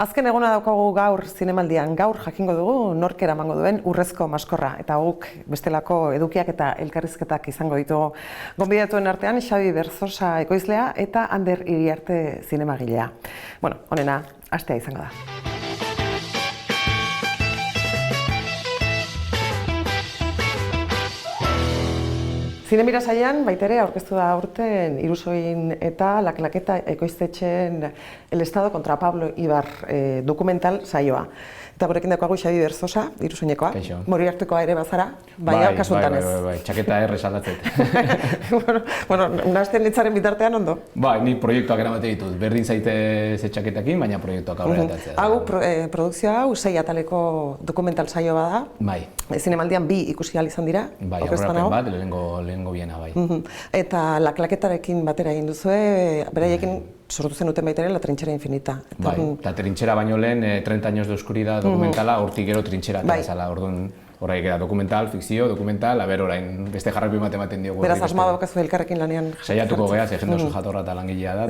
Azken eguna daukagu gaur zinemaldian, gaur jakingo dugu nork eramango duen Urrezko maskorra. Eta guk bestelako edukiak eta elkarrizketak izango ditugu. Gonbidatuen artean Xabi Berzosa ekoizlea eta Ander Iriarte zinemagilea. Bueno, honena, hastea izango da. Zinemira sailean baitere aurkeztu da aurten Irusoin eta La Claqueta ekoiztetxeen El Estado contra Pablo Ibar dokumental saioa. Eta gurekin daukagu Xabi Berzosa, Irusoinekoa. Moriartekoa ere bazara, baina kasu hontan ez. Bai, txaketa errez aldatzet. Bueno, nahasten hitzaren bitartean ondo? Bai, ni proiektuak eramate ditut. Berdin zaite ze txaketakin, baina proiektuak aurrera atatzea. Hau, produkzioa hau 6 ataleko dokumental saio bada. Bai. Zinemaldian 2 ikusi ahal izan dira. Bai, aurrapen bat, lehenengo biena, bai. Eta La Claquetarekin batera egin duzue, beraiekin sortu zenuten baita ere La Trinchera Infinita. Bai, eta Trinchera baino lehen 30 años de oscuridad dokumentala, hortik gero Trinchera eta bezala, orduan horreik da dokumental, fikzio, dokumental, orain beste jarraipen bat ematen diogu. Beraz, asmoa daukazu elkarrekin lanean jartzen. Saiatuko geha, ze jende oso jatorra eta langilea da.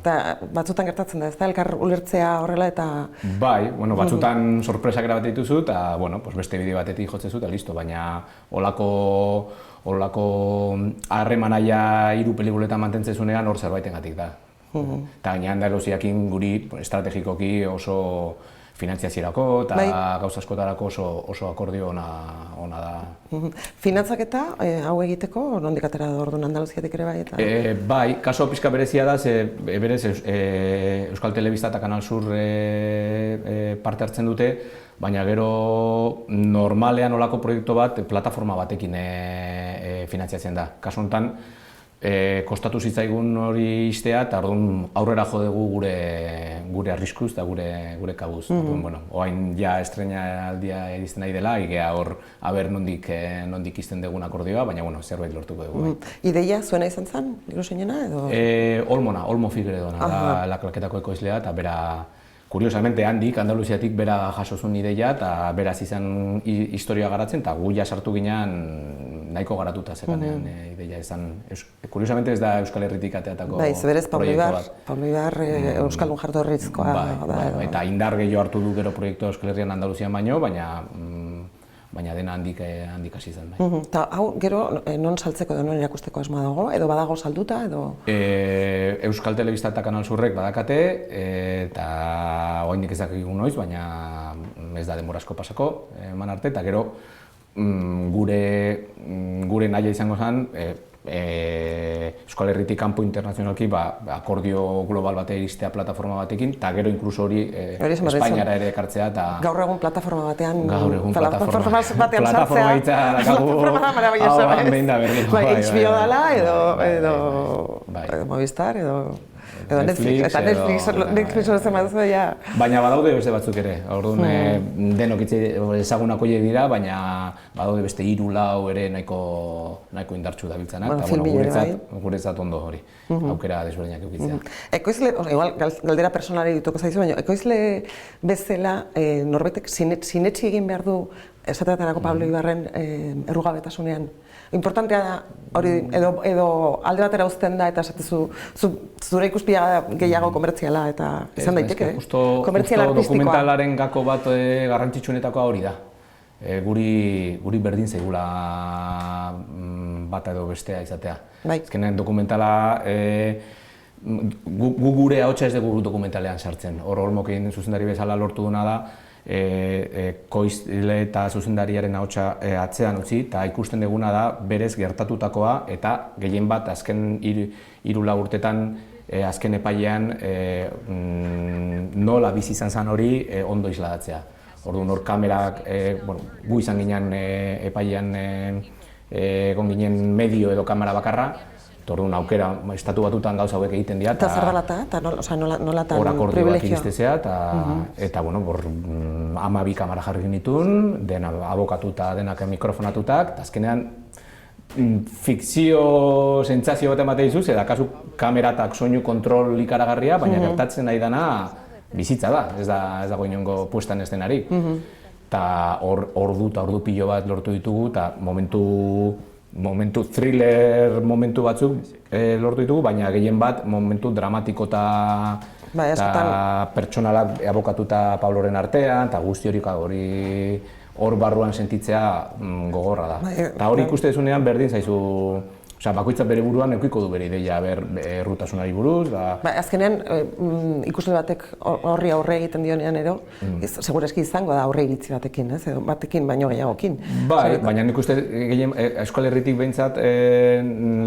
Eta batzutan gertatzen da, ez da, elkar ulertzea horrela eta... Bai, batzutan sorpresak erabate dituzu, eta beste bide batetik jotzen zu, eta listo, baina holako harremanaia 3 pelikuletan mantentzen zunean hor zerbaitengatik da. Eta gaina Andaluziakin guri estrategikoki oso finantziazierako eta gauza askotarako oso akordio ona da. Finantzaketa hau egiteko nondik atera da orduan Andaluziatik ere bai? Bai, kaso pixka berezia da, berez Euskal Telebista eta Kanal Sur parte hartzen dute, baina gero normalean olako proiektu bat plataforma batekin finantziatzen da. Kaso honetan, kostatu zitzaigun hori iztea eta aurrera jo dugu gure arriskuz eta gure kabuz. Oain ja estreinaldia edizten nahi dela, igea hor aber nondik izten dugun akordioa, baina zerbait lortuko dugu. Ideia zuena izan zen, Irusoinena edo? Olmo Figueredona da La Claquetako ekoizlea eta bera, kuriosamente handik, Andaluziatik bera jasozun ideia eta beraz izan historia garatzen eta gu ja sartu ginean nahiko garatuta zekanean ideia izan. Kuriosamente ez da Euskal Herritik ateatako proiektu bat. Pablo Ibar Euskaldun jatorrizkoa da. Eta indar gehiago hartu du gero proiektua Euskal Herrian Andaluzian baino, baina dena handik hasi zen. Eta hau gero non saltzeko edo non erakusteko asmoa dago, edo badago salduta edo? Euskal Telebista eta Kanal Surrek badakate, eta oraindik ez dakigu noiz, baina ez da denbora asko pasako eman arte, eta gero gure nahia izango zen Euskal Herritik kanpo internazionalki akordio global bate iristea plataforma batekin, eta gero inkluso hori Espainiara ere ekartzea eta... Gaur egun plataforma batean... Gaur egun plataforma batean sartzea... Plataforma hitza dakagu... Plataforma maravillosa, hau behin da berriro. HBO dela edo Movistar edo... Edo Netflix, eta Netflix horretzen baduzu ja... Baina badaude beste batzuk ere, orduan denok ezagunak horiek dira, baina badaude beste 3-4 ere nahiko indartsu dabiltzanak, eta guretzat ondo hori, aukera desberdinak eukitzea. Ekoizle, igual galdera personalari dituko zaizu, baina ekoizle bezala norbetek sinetsi egin behar du esateatenako Pablo Ibarren errugabetasunean. Importantea da hori edo alde batera uzten da eta esatezu zure ikuspia gehiago komertziala eta izan daiteke, komertzial artistikoa. Dokumentalaren gako bat garrantzitsuenetakoa hori da. Guri berdin zaigula bata edo bestea izatea. Azkenean dokumentala, gu gure ahotsa ez dugu dokumentalean sartzen. Hor Olmokin zuzendari bezala lortu duna da, koizle eta zuzendariaren ahotsa atzean utzi, eta ikusten duguna da berez gertatutakoa eta gehien bat azken 3-4 urtetan azken epailean nola bizi izan zen hori ondo isladatzea. Orduan hor kamerak, gu izan ginen epailean egon ginen medio edo kamera bakarra, orduan aukera estatu batutan gauza hauek egiten dira. Eta zer dela eta nolatan hor akordioak iristezea eta 12 kamera jarri genitun, dena abokatuta, denak mikrofonatutak, eta azkenean fikzio sentsazio bat ematen dizuz, eta kasu kameratak soinu kontrol ikaragarria, baina gertatzen nahi dana bizitza da, ez dago inongo puestan ez denari. Eta ordu pilo bat lortu ditugu, eta momentu momentu thriller momentu batzuk lortu ditugu, baina gehien bat momentu dramatiko eta pertsonalak abokatuta Pabloren artean, eta guzti hori hor barruan sentitzea gogorra da. Eta hori ikuste dezunean berdin zaizu, bakoitzak bere buruan edukiko du bere ideia errutasunari buruz. Azkenean, ikusle batek horri aurre egiten dionean ero, segurazki izango da aurre iritzi batekin, edo batekin baino gehiagokin. Bai, baina nik uste Euskal Herritik behintzat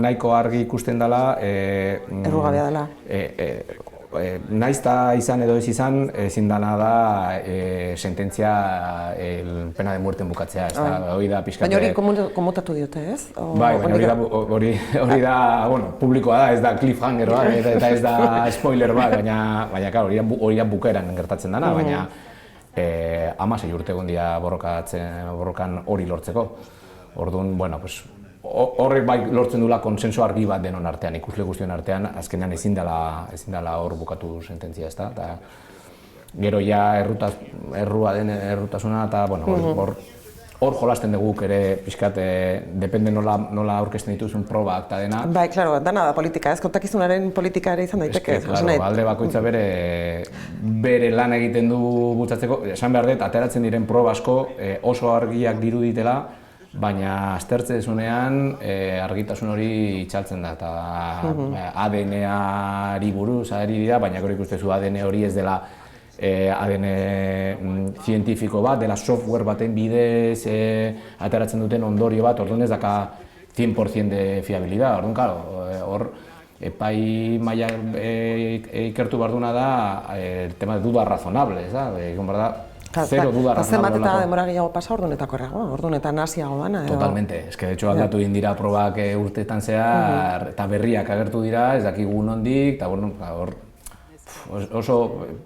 nahiko argi ikusten dela. Errugabea dela. Naiz eta izan edo ez izan, ezin dena da sententzia pena de muerten bukatzea, ez da, hori da pixkat... Baina hori komutatu diote, ez? Bai, baina hori da, publikoa da, ez da cliffhanger bat, eta ez da spoiler bat, baina hori da bukaeran gertatzen dena, baina 16 urte egon dira borrokan hori lortzeko. Orduan, horrek bai lortzen duela konsenso argi bat denon artean, ikusle guztion artean, azkenean ezin dela hor bukatu sententzia, ez da. Eta gero ja errua den errutasuna, eta hor jolasten dugu ere pixkat, depende nola aurkezten dituzun probak eta dena. Bai, klaro, dana da politika, ez? Kontakizunaren politika ere izan daiteke. Klaro, alde bakoitza bere lan egiten du bultzatzeko, esan behar dut, ateratzen diren proba asko oso argiak diruditela, baina aztertze desunean argitasun hori itxaltzen da, eta ADN-ari buruz ari dira, baina gero ikustezu ADN hori ez dela ADN zientifiko bat, dela software baten bidez ateratzen duten ondorio bat, orduan ez daka 100% de fiabilidad, orduan, claro, hor epai maila ikertu behar duna da el tema de duda razonable, ez da, egon behar da, zero duda razonable. Zenbat eta demora gehiago pasa ordunetako errago, ordunetan hasiago dana. Totalmente, eske de hecho aldatu egin dira probak urteetan zehar, eta berriak agertu dira, ez dakigu nondik, eta hor oso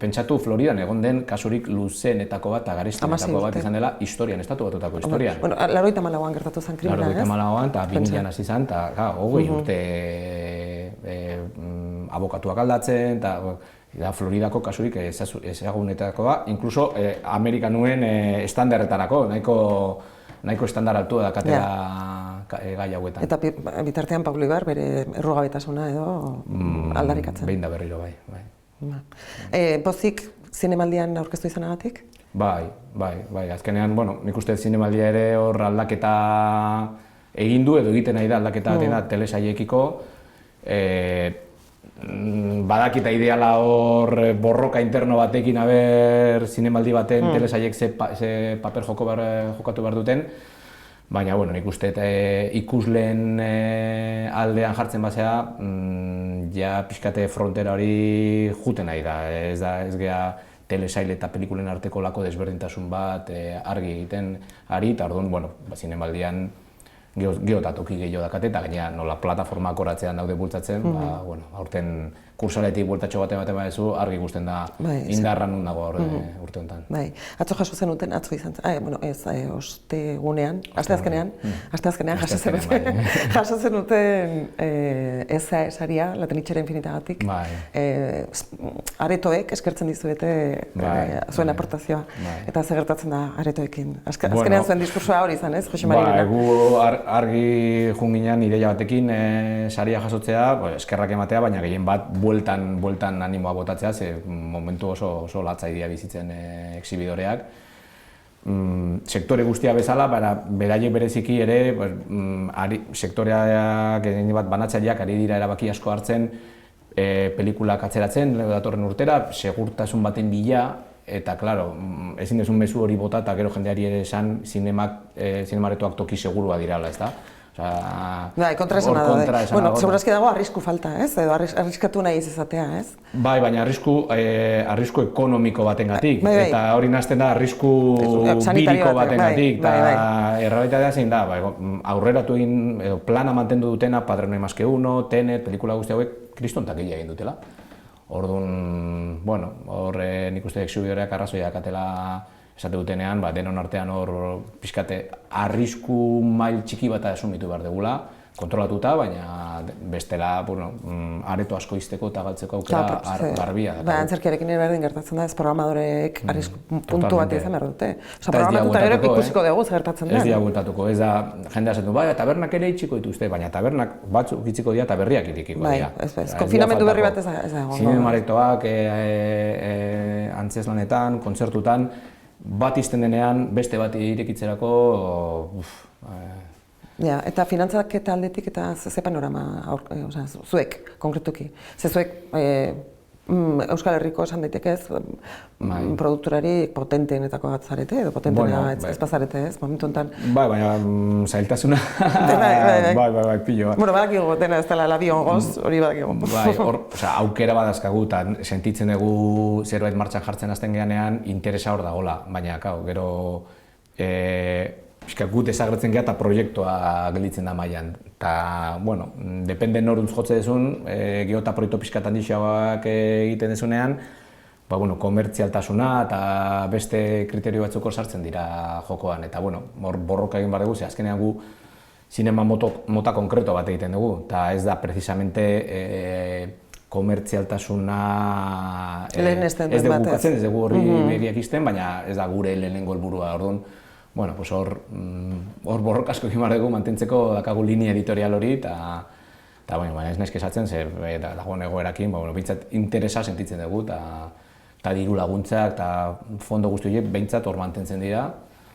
pentsatu Floridan egon den kasurik luzeenetako bat, eta garestienetako bat izan dela historian, estatu batutako historian. 84an gertatu zen krimena, ez? 84an, eta 2000an hasi zen, eta 20 urte abokatuak aldatzen, eta Floridako kasurik ezagunetakoa, inkluso Amerikanuen estandarretarako, nahiko estandar altua dakatela gai hauetan. Eta bitartean Pablo Ibar bere errugabetasuna edo aldarrikatzen? Behin da berriro, bai. Pozik zinemaldian aurkeztu izanagatik? Bai, azkenean, nik uste zinemaldia ere hor aldaketa egin du edo egiten nahi da aldaketa dena telesaiekiko. Badakita ideala hor borroka interno batekin zinemaldi baten telesaiek ze paper jokatu behar duten, baina nik uste ikusleen aldean jartzen basea, ja pixkate frontera hori juten nahi da, ez gea telesail eta pelikulen arteko lako desberdintasun bat argi egiten ari, eta orduan, zinemaldian geotatoki gehiago dakate, eta gainera nola plataformak horatzean daude bultzatzen, aurten kursaletik bueltatxo bat ematen badezu, argi ikusten da indarra nun dago urte honetan. Bai, atzo jaso zenuten, atzo izan zen, ostegunean, asteazkenean jaso zenuten ESA esaria, Latenitxera Infinitagatik. Aretoek eskertzen dizuete zuen aportazioa, eta zer gertatzen da aretoekin. Azkenean zuen diskursoa hori izan, ez, Jose Mari? Gu argi junginan ideia batekin saria jasotzea, eskerrak ematea, baina gehien bat bueltan animoa botatzea, ze momentu oso latzai dira bizitzen exhibidoreak. Sektore guztia bezala, beraiek bereziki ere, sektoreak bat banatzaileak ari dira erabaki asko hartzen, pelikulak atzeratzen, datorren urtera, segurtasun baten bila, eta, klaro, ezin dezun mezu hori bota eta gero jendeari ere esan zinemaretoak toki segurua dirala, ez da? Bai, kontra esana da. Segurazki dago arrisku falta, ez? Edo arriskatu nahi izatea, ez? Bai, baina arrisku ekonomiko batengatik, eta hori nazten da arrisku biriko batengatik, eta errealitatea zein da, aurreratu egin, edo plana mantendu dutena, Padre no hay más que uno, Tenet, pelikula guzti hauek, kriston taquilla egin dutela. Orduan, hor nik uste exhibidoreak arrazoia dakatela esate dutenean, denon artean hor pixkate arrisku mail txiki bat asumitu behar degula, kontrolatuta, baina bestela, bueno, areto asko izteko eta galtzeko aukera garbia. Antzerkiarekin ere berdin gertatzen da, ez programadoreek arrisku puntu bat izan behar dute. Eta programatuta gero ikusiko dugu zer gertatzen da. Ez dira bueltatuko, ez da, jendea esaten du, bai, tabernak ere itxiko dituzte, baina tabernak batzuk itziko dira eta berriak irekiko dira. Ez, konfinamendu berri bat ez da. Zinemaretoak, antzeslanetan, kontzertutan, bat izten denean, beste bat irekitzerako, eta finantzaketa aldetik eta ze panorama, zuek, konkretuki. Ze zuek Euskal Herriko esan daitekez, produkturari potenteenetako bat zarete, edo potenteena ez bazarete ez, momentu honetan. Bai, baina zailtasuna, bai, pilo bat. Bueno, badakigu dena ez dela labi ongoz, hori badakigu. Bai, aukera badazkagu eta sentitzen dugu zerbait martxan jartzen hasten geanean, interesa hor dagoela, baina, gero gu desagertzen geha eta proiektua gelditzen da mailan. Eta, bueno, depende noruntz jotze dezun, gero eta proiektu pixkat handixagoak egiten dezunean, komertzialtasuna eta beste kriterio batzuko sartzen dira jokoan. Eta, hor borroka egin behar dugu, ze azkenean gu zinema mota konkreto bat egiten dugu, eta ez da precisamente komertzialtasuna ez dugu bukatzen, ez dugu horri begiak izten, baina ez da gure lehenengo helburua, orduan. Hor borroka asko egin behar dugu mantentzeko dakagu linea editorial hori, eta ez naiz kesatzen, ze dagoen egoerakin, behintzat interesa sentitzen dugu, eta diru laguntzak eta fondo guzti horiek behintzat hor mantentzen dira,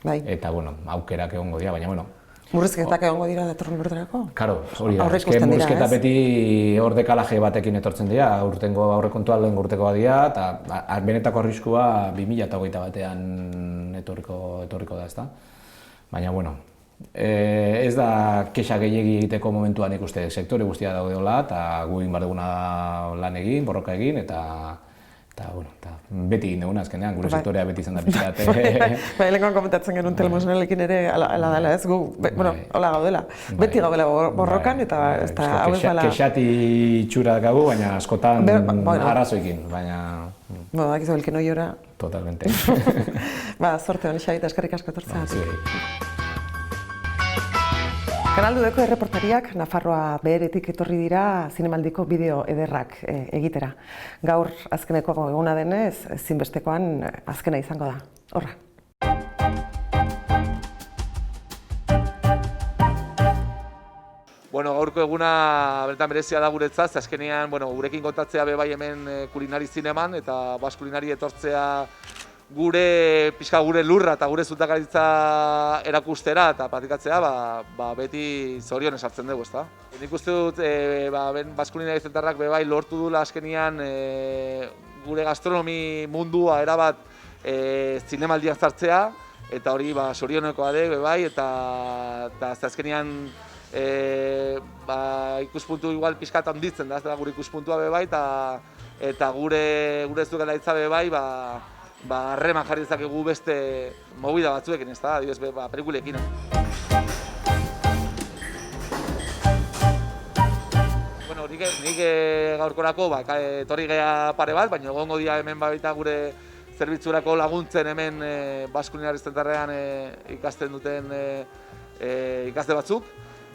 eta aukerak egongo dira, baina Murrizketak egongo dira datorren urterako? Karo, hori da, murrizketa beti hor dekalaje batekin etortzen dira, aurtengo aurrekontua lehengo urtekoa dira, eta benetako arriskua 2021 etorriko da, ezta? Baina, ez da kexa gehiegi egiteko momentuan ikuste sektore guztia daudeola, eta gu egin behar duguna lan egin, borroka egin, eta beti egin duguna azkenean, gure sektorea beti izan da pixkat. Lehenkoan komentatzen genuen telemosionalekin ere ala dela ez, gu, hola gaudela. Beti gaudela borrokan eta hau ez bala... Kexati itxura dakagu, baina askotan arazoekin, baina... Dakizu belken oiora. Totalmente. Zorte honi xabita, eskerrik asko etortzea. Kanal Dudeko erreportariak Nafarroa Beheretik etorri dira zinemaldiko bideo ederrak egitera. Gaur azkeneko eguna denez, ezinbestekoan azkena izango da. Horra. Gaurko eguna benetan berezia da guretzat, azkenean gurekin kontatzea bai hemen kulinari zineman eta bas kulinari etortzea gure lurra eta gure zutakaritza erakustera eta praktikatzea beti zorion esartzen dugu, ezta? Nik uste dut bas kulinari zentarrak bai lortu dula azkenean gure gastronomi mundua erabat zinemaldian zartzea eta hori zorionekoa de bai eta azkenean ikuspuntu igual pixkat handitzen da, gure ikuspuntua bai eta gure zukalaritza bai harreman jarri dezakegu beste movida batzuekin, ez da, adibidez, pelikulekin. Nik gaurkorako etorri gea pare bat, baina egongo dira hemen baita gure zerbitzurako laguntzen hemen bas kulinari zentarrean ikasten duten ikaste batzuk.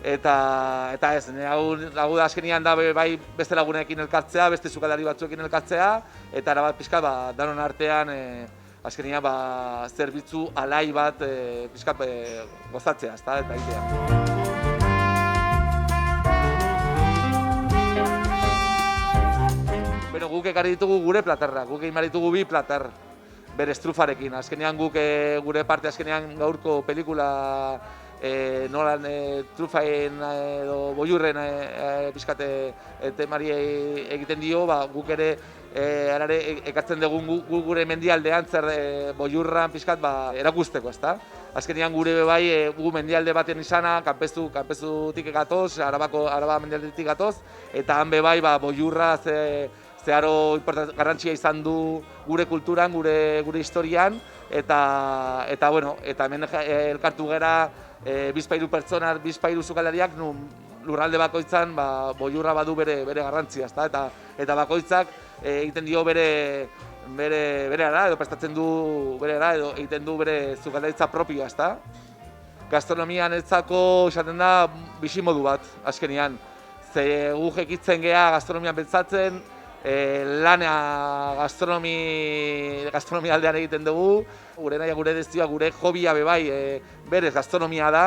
Eta ez, hau da azkenian da bai beste lagunekin elkartzea, beste sukaldari batzuekin elkartzea, eta erabat pixkat danon artean azkenian zerbitzu alai bat pixkat gozatzea, eta egitea. Guk ekarri ditugu gure platerrak, guk egin behar ditugu 2 plater bere estrufarekin. Azkenean guk gure parte azkenean gaurko pelikula nolan trufaen edo boiurren pixkate temari egiten dio, guk ere ekartzen dugu gure mendialdean zer boiurran pixkat erakusteko, ezta? Azkenean gure bai gu mendialde baten izana, kanpezutik gatoz, Araba mendialdetik gatoz, eta han bai boiurra zeharo garrantzia izan du gure kulturan, gure historian, eta hemen elkartu gera 2-3 pertsona, 2-3 sukaldariak lurralde bakoitzan boiurra badu bere garrantzia, eta bakoitzak egiten dio bere ara, edo prestatzen du bere ara, edo egiten du bere sukaldaritza propioa, Gastronomian etzako esaten da bizimodu bat, azkenean. ze guk ekitzen geha gastronomian pentsatzen, lana gastronomia aldean egiten dugu, gure nahi, gure destioa, gure hobia bebai, berez gastronomia da,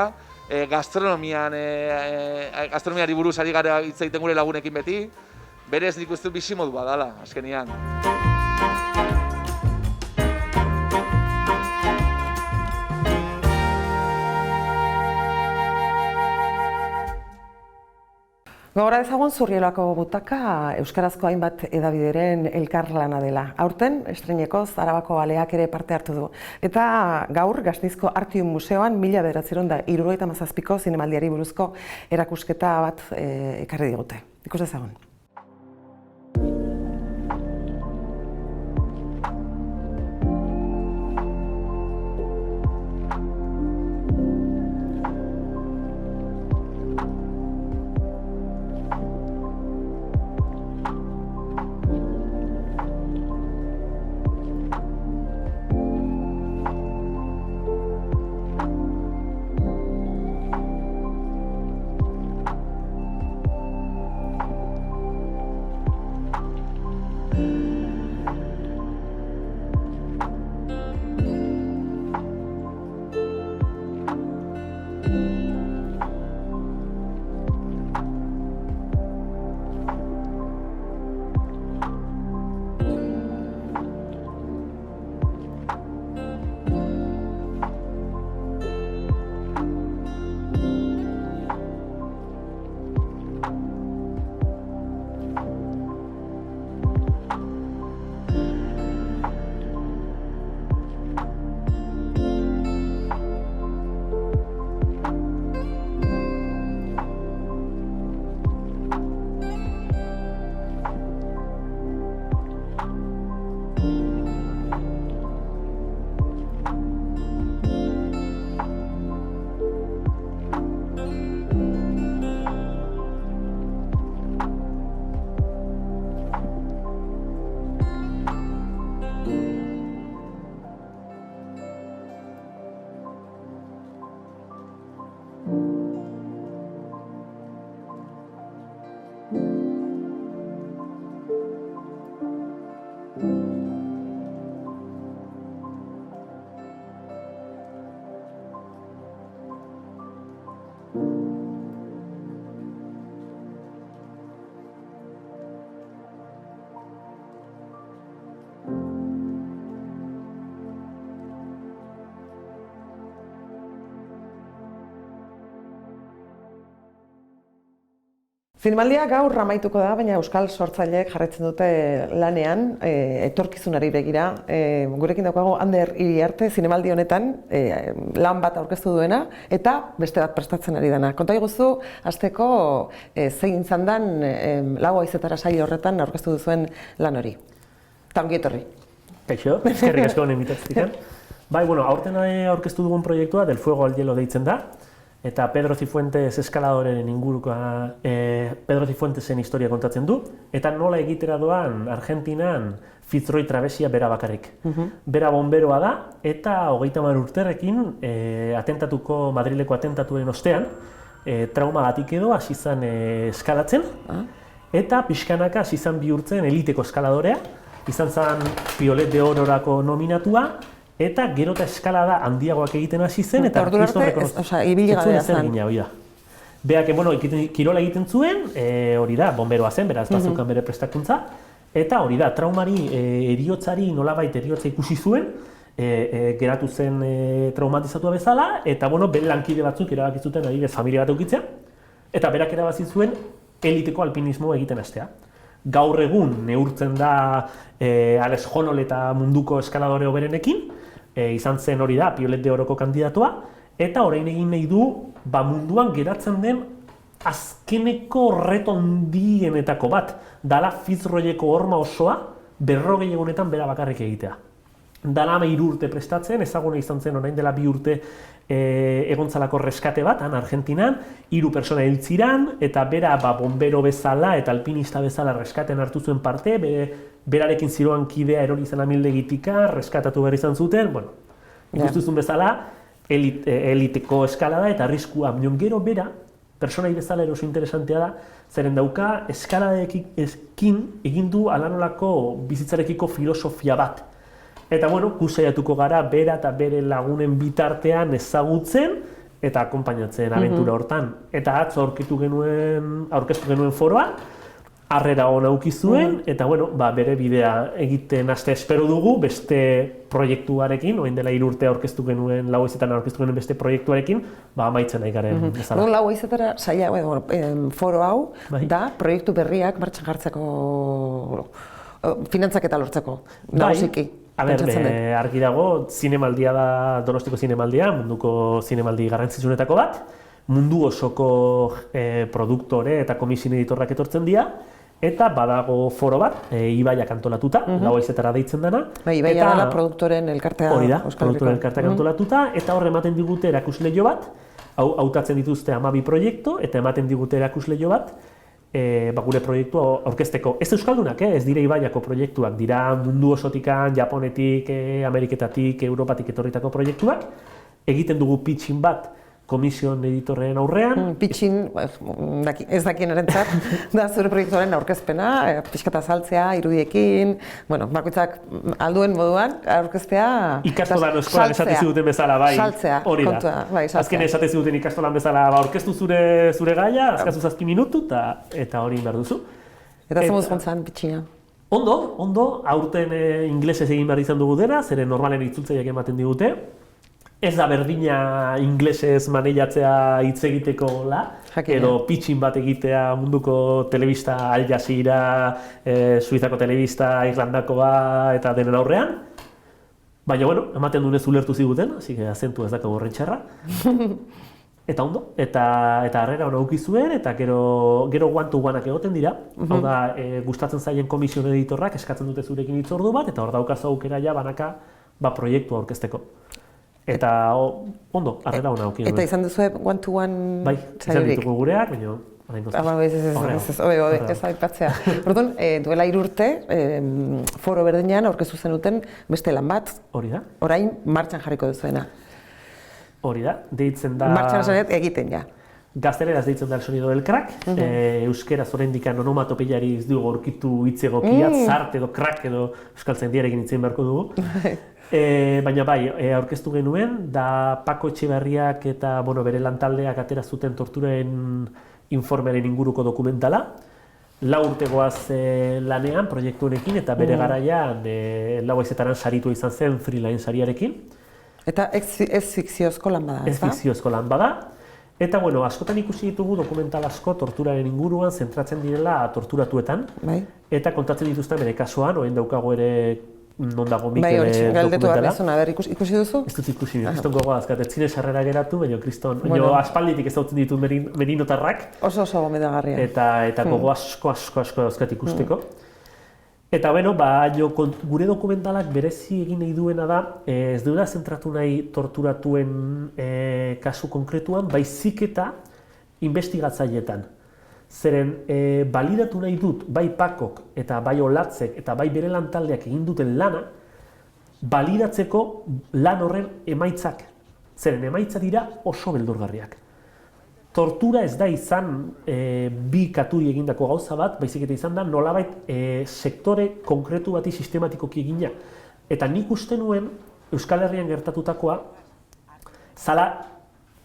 gastronomiari buruz ari gara hitz egiten gure lagunekin beti, berez nik uste bizimodua dela, azkenean. Gogora ezagun Zurriolako butaka euskarazko hainbat hedabideren elkarlana dela. Aurten, estreinekoz, Arabako Aleak ere parte hartu du. Eta gaur, Gasteizko Artium Museoan 1977ko zinemaldiari buruzko erakusketa bat ekarri digute. Ikus dezagun. Zinemaldia gaur amaituko da, baina euskal sortzaileek jarraitzen dute lanean, etorkizunari begira. Gurekin daukagu Ander Iriarte zinemaldi honetan lan bat aurkeztu duena eta beste bat prestatzen ari dena. Konta iguzu, hasteko zein izan den lau haizetara saio horretan aurkeztu duzuen lan hori. Eta ongi etorri. Kaixo, eskerrik asko honen bitartean. Bai, aurten aurkeztu dugun proiektua Del Fuego al Hielo deitzen da. Eta Pedro Cifuentes eskaladoren ingurukoa Pedro Cifuentesen historia kontatzen du, eta nola egitera doan Argentinan Fitzroy trabesia bera bakarrik. Bera bonberoa da, eta 30 urterekin Madrileko atentatuen ostean, traumagatik edo hasi zen eskalatzen, eta pixkanaka hasi zen bihurtzen eliteko eskaladorea, izan zen Piolet de Ororako nominatua, eta gero eta eskalada handiagoak egiten hasi zen, eta kriston ibilgabea zen. Beak, kirola egiten zuen, hori da, bonberoa zen, beraz bazeukan bere prestakuntza, eta hori da, traumari, heriotzari, nolabait heriotza ikusi zuen, geratu zen traumatizatua bezala, eta bere lankide batzuk erabaki zuten adibidez familia bat eukitzea, eta berak erabaki zuen eliteko alpinismo egiten hastea. Gaur egun neurtzen da Alex Honnold eta munduko eskaladore hoberenekin, izan zen hori da Piolet de Oroko kandidatua, eta orain egin nahi du munduan geratzen den azkeneko reto handienetako bat, dala Fitzroyeko horma osoa 40 egunetan bera bakarrik egitea. Dala 3 urte prestatzen, ezaguna izan zen orain dela 2 urte egontzalako reskate bat, Argentinan, 3 pertsona hil ziren, eta bera bonbero bezala eta alpinista bezala reskaten hartu zuen parte, berarekin ziroan kidea erori zen amildegitika, reskatatu behar izan zuten, ikustuzun bezala, eliteko eskalada eta arriskua. Gero bera, pertsonai bezala oso interesantea da, zeren dauka eskaladekin egin du alanolako bizitzarekiko filosofia bat. Eta bueno, gu saiatuko gara bera eta bere lagunen bitartean ezagutzen eta akonpainatzen abentura hortan. Eta atzo aurkeztu genuen foroa, harrera ona eduki zuen, eta bueno, bere bidea egiten haste espero dugu beste proiektuarekin, orain dela 3 urte aurkeztu genuen, Lau Haizetan aurkeztu genuen beste proiektuarekin, amaitzen nahi garen bezala. Lau Haizetara saia, foro hau da proiektu berriak martxan jartzeko finantzaketa lortzeko, nagusiki. Argi dago, zinemaldia da Donostiko zinemaldia, munduko zinemaldi garrantzitsuenetako bat, mundu osoko produktore eta komisio editorrak etortzen dira, eta badago foro bat, Ibaiak antolatuta, Lau Haizetara deitzen dena. Ibaia dela produktoren elkartea. Hori da, produktoren elkarteak antolatuta, eta hor ematen digute erakusleio bat, hautatzen dituzte 12 proiektu, eta ematen digute erakusleio bat, gure proiektua aurkezteko. Ez euskaldunak, ez dire Ibaiako proiektuak, dira mundu osotikan, Japonetik, Ameriketatik, Europatik etorritako proiektuak, egiten dugu pitching bat, komision editorren aurrean. Pitchin, ez dakien erentzat, da zure proiektuaren aurkezpena, pixkata saltzea, irudiekin, bakoitzak alduen moduan aurkeztea. Ikastolan eskolan esate ziguten bezala, bai. Saltzea, kontua, bai, saltzea. Azken esate ziguten ikastolan bezala, aurkeztu zure gaia, azkazu 7 minutu, eta hori behar duzu. Eta zemuz gontzan pitchina? Ondo, aurten inglesez egin behar izan dugu dena, zeren normalen itzultzaileak ematen digute. Ez da berdina inglesez maneiatzea hitz egiteko edo pitching bat egitea munduko telebista Al Jazeera, Suizako telebista, Irlandakoa eta denen aurrean. Baina, ematen dunez ulertu ziguten, así que azentu ez dako horren txarra. Eta ondo, eta harrera hona zuen, eta gero one-to-oneak egoten dira. Hau da, gustatzen zaien komision editorrak eskatzen dute zurekin hitzordu bat, eta hor daukazu aukera ja banaka proiektua aurkezteko. Eta ondo, harrera hona aukin. Eta izan duzu one-to-one bai, izan ditugu gureak, baina ez aipatzea. Orduan, duela 3 urte, foro berdinean aurkeztu zenuten beste lan bat. Hori da. Orain martxan jarriko duzuena. Hori da, deitzen da... Martxan esanet egiten, ja. Gazteleraz deitzen da El Sonido del Crack, euskeraz oraindik onomatopeiari ez dugu aurkitu hitz egokia, zart edo crack edo euskaltzen diarekin hitzen beharko dugu. Baina bai, aurkeztu genuen, da Pako Etxeberriak eta bere lantaldeak atera zuten torturen informearen inguruko dokumentala. 4 urte goaz lanean proiektu honekin eta bere garaian Lau Haizetaran saritua izan zen Freeline sariarekin. Eta ez fikziozko lan bada, ez da? Ez fikziozko lan bada. Eta askotan ikusi ditugu dokumental asko torturaren inguruan zentratzen direla torturatuetan. Eta kontatzen dituzten bere kasuan, orain daukago ere non dago Mikel dokumentala. Ikusi duzu? Ez dut ikusi, kriston gogoaz, zine sarrera geratu, baina kriston, aspalditik ezautzen ditu merinotarrak. Oso gomendagarria. Eta gogo asko dauzkat ikusteko. Eta gure dokumentalak berezi egin nahi duena da, ez duela zentratu nahi torturatuen kasu konkretuan, baizik eta investigatzaileetan. Zeren, balidatu nahi dut, bai Pakok eta bai Olatzek eta bai bere lantaldeak egin duten lana, balidatzeko lan horren emaitzak. Zeren, emaitza dira oso beldurgarriak. Tortura ez da izan bi katuri egindako gauza bat, baizik eta izan da nolabait sektore konkretu bati sistematikoki egina. Eta nik uste nuen Euskal Herrian gertatutakoa zala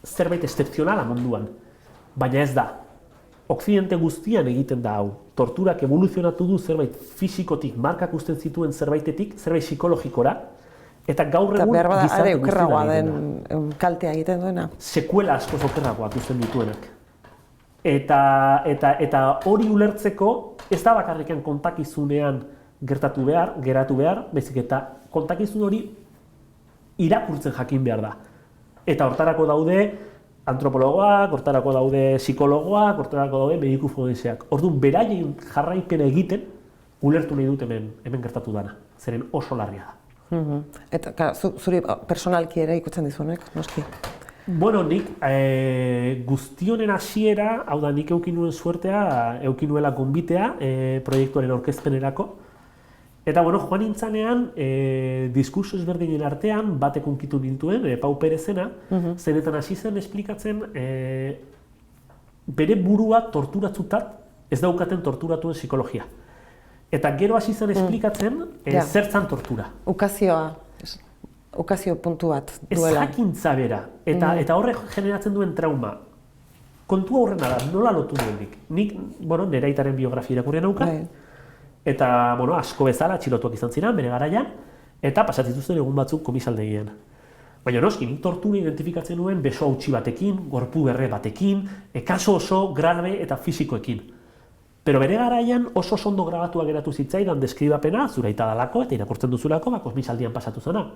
zerbait excepzionala munduan, baina ez da. Okzidente guztian egiten da hau. Torturak evoluzionatu du zerbait fisikotik, markak usten zituen zerbaitetik, zerbait psikologikora, eta gaur egun gizarte guztien egiten da. Kaltea egiten duena. Sekuela asko okerragoak uzten dituenak. Eta hori ulertzeko ez da bakarriken kontakizunean geratu behar, baizik eta kontakizun hori irakurtzen jakin behar da. Eta hortarako daude antropologoak, hortarako daude psikologoak, hortarako daude mediku forenseak. Orduan, beraien jarraipena egiten ulertu nahi dut hemen gertatu dana. Zeren oso larria da. Eta zuri personalki ere ikutzen dizunek, noski? Bueno, nik guztionen hasiera, hau da nik eukin nuen suertea, eukin nuela gonbitea proiektuaren aurkezpenerako. Eta joan nintzanean, diskurso ezberdinen artean, batek unkitu nintuen, Pau Perezena, zenetan hasi zen esplikatzen bere burua torturatzutat ez daukaten torturatuen psikologia. Eta gero hasi zen esplikatzen zer zan tortura. Ukazio puntu bat duela. Ezakintza bera, eta horrek generatzen duen trauma. Kontua horrena da, nola lotu duenik. Nik, nire aitaren biografia irakurri nauka, eta, asko bezala atxilotuak izan ziren, bere garaian, eta pasatzituzten egun batzuk komisaldegian. Baina noski, nik tortura identifikatzen nuen beso hautsi batekin, gorpu berre batekin, kaso oso grabe eta fisikoekin. Pero bere garaian oso ondo grabatua geratu zitzaidan deskribapena, zuraita dalako eta irakurtzen duzulako, komisaldian pasatu zena.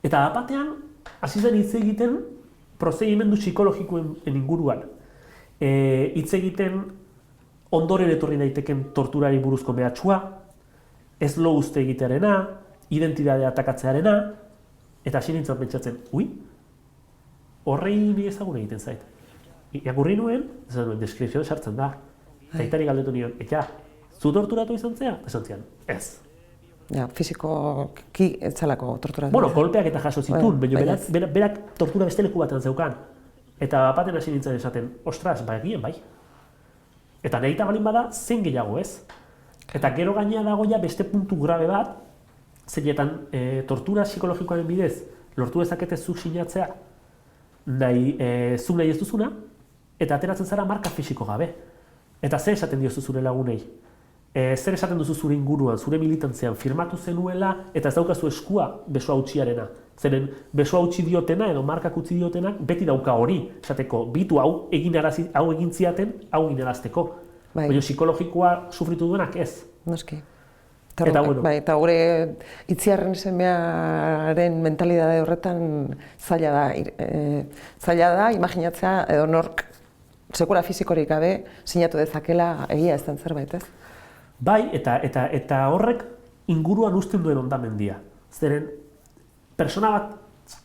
Eta batean, hasi zen hitz egiten prozedimendu psikologikoen inguruan. Hitz egiten ondoren etorri daiteken torturari buruzko mehatxua, ez lo uste egitearena, identitatea atakatzearena, eta hasi nintzen pentsatzen, horrei ni ezagun egiten zait. Irakurri nuen, esan nuen, deskripzioa sartzen da. Eta itari galdetu nion, zu torturatu izan zea? Esan zian, ez. Ja, fisikoki ez zelako torturatu. Kolpeak eta jaso zituen, baina berak tortura beste leku batean zeukan. Eta baten hasi nintzen esaten, ostras, egien bai. Eta nahita balin bada, zen gehiago ez. Eta gero gainea dago ja beste puntu grabe bat, zeinetan tortura psikologikoaren bidez lortu dezakete zuk sinatzea, zuk nahi ez duzuna, eta ateratzen zara marka fisiko gabe. Eta zer esaten diozu zure lagunei? Zer esaten duzu zure inguruan, zure militantzean, firmatu zenuela eta ez daukazu eskua besoa hautsiarena. Zeren besoa hautsi diotena edo markak utzi diotenak beti dauka hori. Esateko, bitu hau egin ziaten, hau eginarazteko. Baina psikologikoa sufritu duenak ez. Noski. Eta gure itziarren semearen mentalidade horretan zaila da, imaginatzea edo nork sekula fisikorik gabe sinatu dezakela egia ez den zerbait, ez? Bai, eta horrek inguruan uzten duen hondamendia. Zeren, persona bat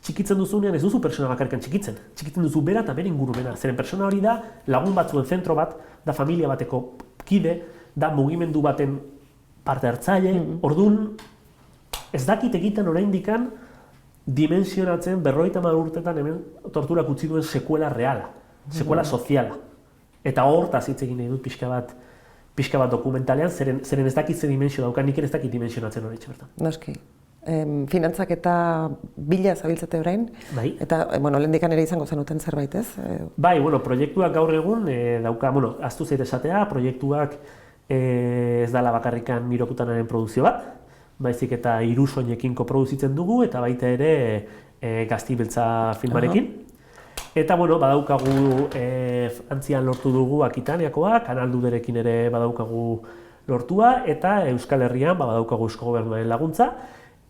txikitzen duzunean ez duzu persona bakarrikan txikitzen. Txikitzen duzu bera eta bere ingurumena. Zeren persona hori da lagun batzuen zentro bat, da familia bateko kide, da mugimendu baten parte hartzaile. Orduan, ez dakit egiten oraindikan dimensionatzen 50 urtetan hemen torturak utzi duen sekuela reala. Sekuela soziala. Eta hortaz hitz egin nahi dut pixka bat dokumentalean, zeren ez dakit ze dimensio dauka, nik ez dakit dimensionatzen hori bertan. Noski. Finantzak eta bila zabiltzate orain, eta lehendikan ere izango zenuten zerbait, ez? Bai, proiektuak gaur egun dauka, ahaztu zait esatea, proiektuak ez dala bakarrikan Mirokutanaren produkzio bat, baizik eta Irusoinekin koproduzitzen dugu, eta baita ere Gaztibeltza filmarekin. Eta badaukagu Frantzian lortu dugu Akitaniakoa, Kanal Duderekin ere badaukagu lortua, eta Euskal Herrian badaukagu Eusko Gobernuaren laguntza.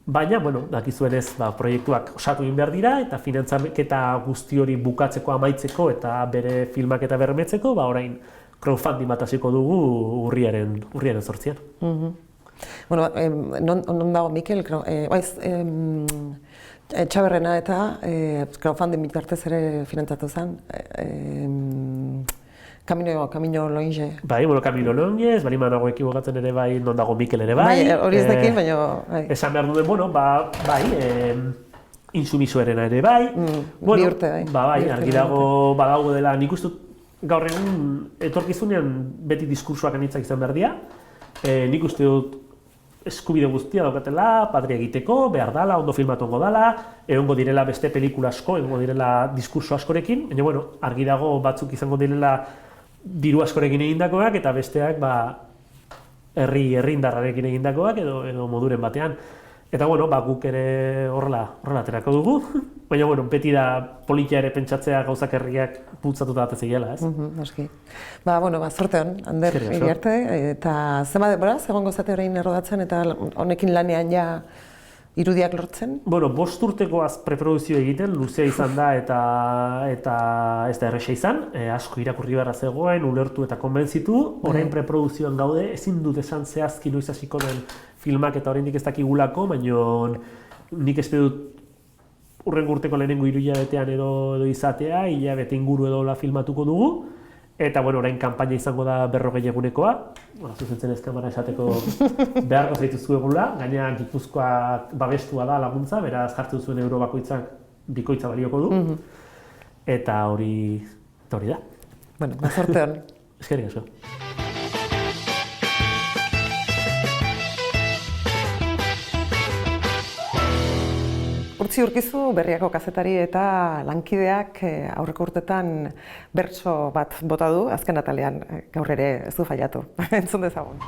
Baina, dakizuenez, proiektuak osatu egin behar dira, eta finantzaketa guzti hori bukatzeko, amaitzeko, eta bere filmaketa bermetzeko, orain crowdfunding bat hasiko dugu urriaren 8an. Non dago, Mikel, Txaberrena eta crowdfunding bitartez ere finantzatu zen, Camino Longe. Bai, Camino Longe, ez bali manago ekibokatzen ere bai, non dago Mikel ere bai. Hori ez dekin, baina... Esan behar duen, bai, Insumisoerena ere bai. Bi urte, bai. Bai, argi dago dela, nik uste gaur egun etorkizunean beti diskursoak anitzak izan behar dira. Nik uste dut eskubide guztia daukatela, patria egiteko, behar dala, ondo filmatongo dala, egongo direla beste pelikula asko, egongo direla diskurso askorekin, baina, argi dago batzuk izango direla diru askorekin egindakoak, eta besteak, herri indarrarekin egindakoak, edo moduren batean. Eta, guk ere horrela aterako dugu, baina, beti da politia ere pentsatzea gauzak herriak putzatuta batez egiela, ez? Noski. Zorte hon, Ander, iriarte, eta zema denbora, egongo zate orain errodatzen, eta honekin lanean ja irudiak lortzen? 5 urteko preprodukzio egiten, luzea izan da eta ez da erresa izan, asko irakurri beharra zegoen, ulertu eta konbentzitu, orain preprodukzioan gaude, ezin dut esan zehazki noiz hasiko den filmak eta oraindik ez dakigulako, baina nik espero dut hurrengo urteko lehenengo 3 hilabetean edo izatea, hilabete inguru edo filmatuko dugu, eta orain kanpaina izango da 40 egunekoa, zuzentzen ez kamara esateko beharko zaituzu egula, gaina Gipuzkoa babestua da laguntza, beraz jartzen zuen euro bikoitza balioko du, eta hori da. Bueno, bazorte hon. Eskerrik asko. Urtzi Urkizu, Berriako kazetari eta lankideak aurreko urtetan bertso bat bota du, azken atalean gaur ere ez du faiatu. Entzun dezagun.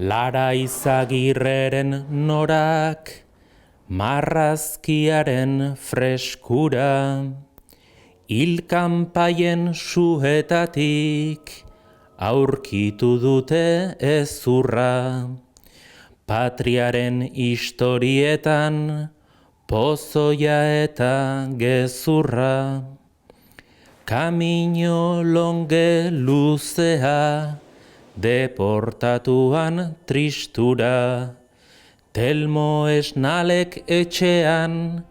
Lara Izagirreren norak, marrazkiaren freskura, hilkanpaien suhetatik, aurkitu dute ezurra. Patriaren historietan, pozoia eta gezurra. Kamino longe luzea, deportatuan tristura. Telmo Esnalek etxean,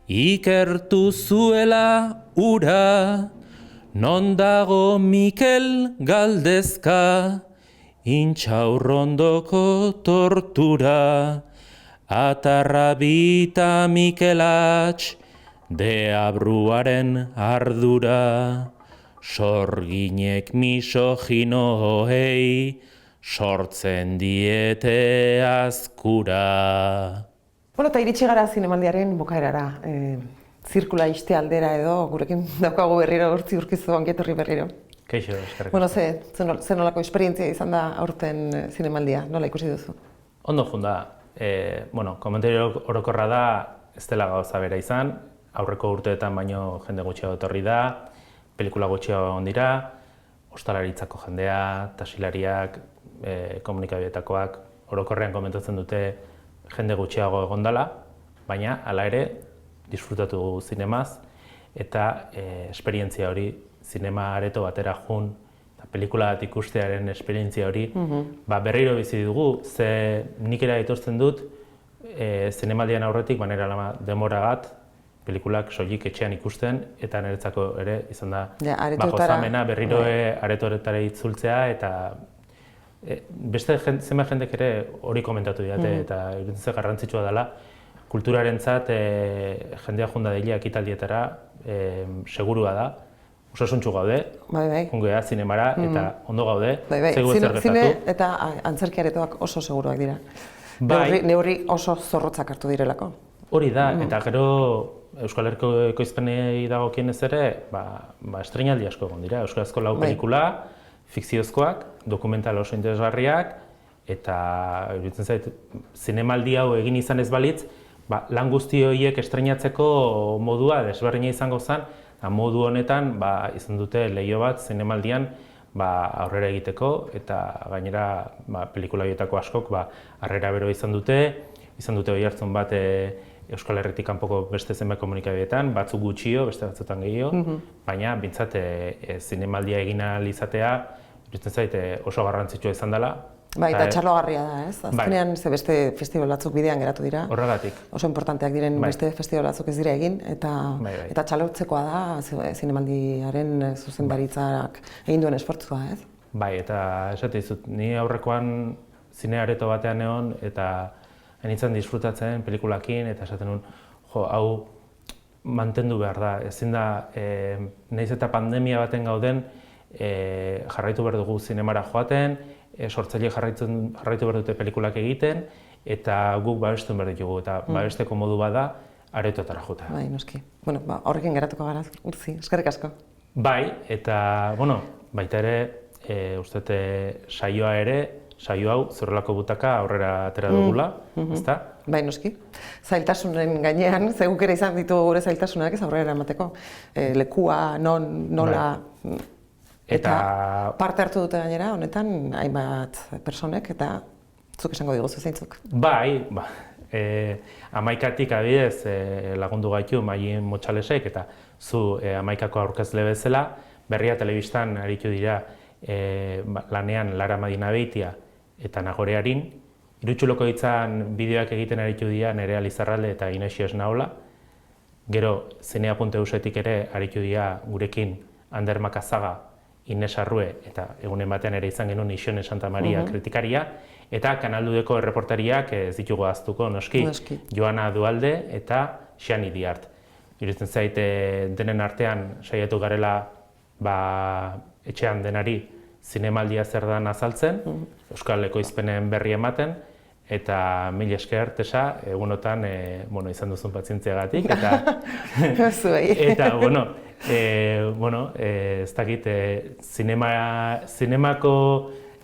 ikertu zuela ura. Non dago Mikel galdezka, intxaurrondoko tortura. Atarrabita Mikelatx, deabruaren ardura. Sorginek misoginoei, sortzen diete azkura. Bueno, eta iritsi gara zinemaldiaren bukaerara. Zirkula iste aldera edo, gurekin daukagu berriro Urtzi Urkizu, ongi etorri berriro. Kaixo, eskerrik asko. Bueno, ze nolako esperientzia izan da aurten zinemaldia, nola ikusi duzu? Ondo junda, komentario orokorra da ez dela gauza bera izan, aurreko urteetan baino jende gutxiago etorri da, pelikula gutxiago egon dira, ostalaritzako jendea, taxilariak, komunikabideetakoak, orokorrean komentatzen dute jende gutxiago egon dela, baina hala ere disfrutatu dugu zinemaz eta esperientzia hori, zinema areto batera jun, eta pelikula bat ikustearen esperientzia hori, berriro bizi dugu, ze nik ere aitortzen dut, zinemaldian aurretik, banera demora bat, pelikulak soilik etxean ikusten, eta niretzako ere izan da gozamena berriro aretoetara itzultzea, eta beste zenbait jendek ere hori komentatu didate, eta iruditzen garrantzitsua dela, kulturarentzat jendea junda daila ekitaldietara segurua da, osasuntsu gaude, jungea zinemara, eta ondo gaude, zegu ezer gertatu. Zine eta antzerki aretoak oso seguruak dira. Neurri oso zorrotzak hartu direlako. Hori da, eta gero Euskal Herriko ekoizpenei dagokienez ere, estreinaldi asko egon dira. Euskarazko 4 pelikula, fikziozkoak, dokumental oso interesgarriak, eta iruditzen zait, zinemaldi hau egin izan ez balitz, lan guzti horiek estreinatzeko modua desberdina izango zen, modu honetan izan dute leiho bat zinemaldian aurrera egiteko, eta gainera pelikula horietako askok harrera bero izan dute oihartzun bat Euskal Herritik kanpoko beste zenbait komunikabideetan, batzuk gutxio, beste batzuetan gehiago, baina bintzat zinemaldia egin ahal izatea, iruditzen zait oso garrantzitsua izan dela. Eta txarlogarria da, ez? Azkenean beste festibal batzuk bidean geratu dira. Horregatik. Oso importanteak diren beste festibal batzuk ez dira egin, eta txalotzekoa da zinemaldiaren zuzendaritzak egin duen esfortzua, ez? Eta esate dizut, ni aurrekoan zine areto batean egon, eta nintzen disfrutatzen pelikulakin, eta esaten nuen, hau mantendu behar da, ezin da, nahiz eta pandemia baten gauden, jarraitu behar dugu zinemara joaten, sortzaile jarraitu behar dute pelikulak egiten, eta guk babestu behar ditugu, eta babesteko modu bada aretoetara jota. Bai, noski. Horrekin geratuko gara, Urtzi, eskerrik asko. Eta, baita ere, ustete saio hau Zurrelako Butaka aurrera atera dugula, ezta? Bai, noski. Zailtasunen gainean, ze guk ere izan ditugu gure zailtasunak ez aurrera emateko. Lekua, nola... Eta parte hartu dute gainera, honetan, hainbat personek, eta zuk esango diguzu zeintzuk. Bai, 11tik adibidez lagundu gaitu Maien Motxalesek, eta zu 11ko aurkezle bezala, Berria Telebistan aritu dira lanean Lara Madina Beitia eta Nagore Arin. Irutxuloko hitzan bideoak egiten aritu dira Nerea Lizarralde eta Inaxio Esnaola. Gero, Zinea.eusetik ere aritu dira gurekin Ander Makazaga, Ines Arrue, eta egunen batean ere izan genuen Ixone Santa Maria kritikaria, eta Kanaldudeko erreportariak ez ditugu ahaztuko, noski, Joana Dualde eta Xani Diart. iruditzen zait denen artean saiatu garela etxean denari zinemaldia zer dan azaltzen, euskal ekoizpenen berri ematen, eta mil esker, Tesa, egunotan izan duzun pazientziagatik, eta ez dakit, zinemako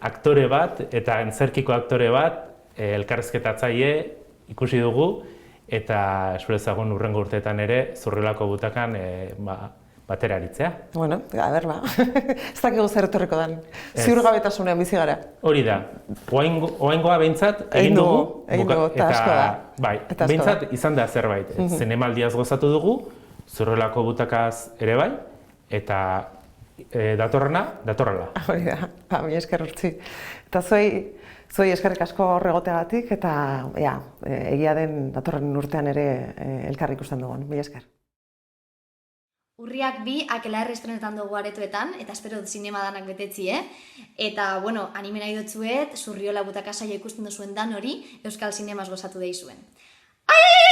aktore bat eta antzerkiko aktore bat elkarrizketatzaile ikusi dugu, eta espero ezagun hurrengo urteetan ere Zurriolako butakan batera aritzea. Bueno, a ber, ez dakigu zer etorriko dan. Ziurgabetasunean bizi gara. Hori da, oaingoa behintzat egin dugu, eta asko da. Bai, behintzat izan da zerbait. Zinemaldiaz gozatu dugu, Zurriolako butakaz ere bai, eta datorrela. Hori da, mila esker Urtzi. Eta zuei eskerrik asko horregoteagatik, eta egia den datorren urtean ere elkar ikusten dugun. Mila esker. Urriak 2 Akelarre estrenetan dugu aretoetan, eta espero dut zinema danak betetzi, Eta, anime nahi dutzuet, Zurriola butaka saio ikusten duzuen dan hori, Euskal Zinemaz gozatu deizuen. Ai!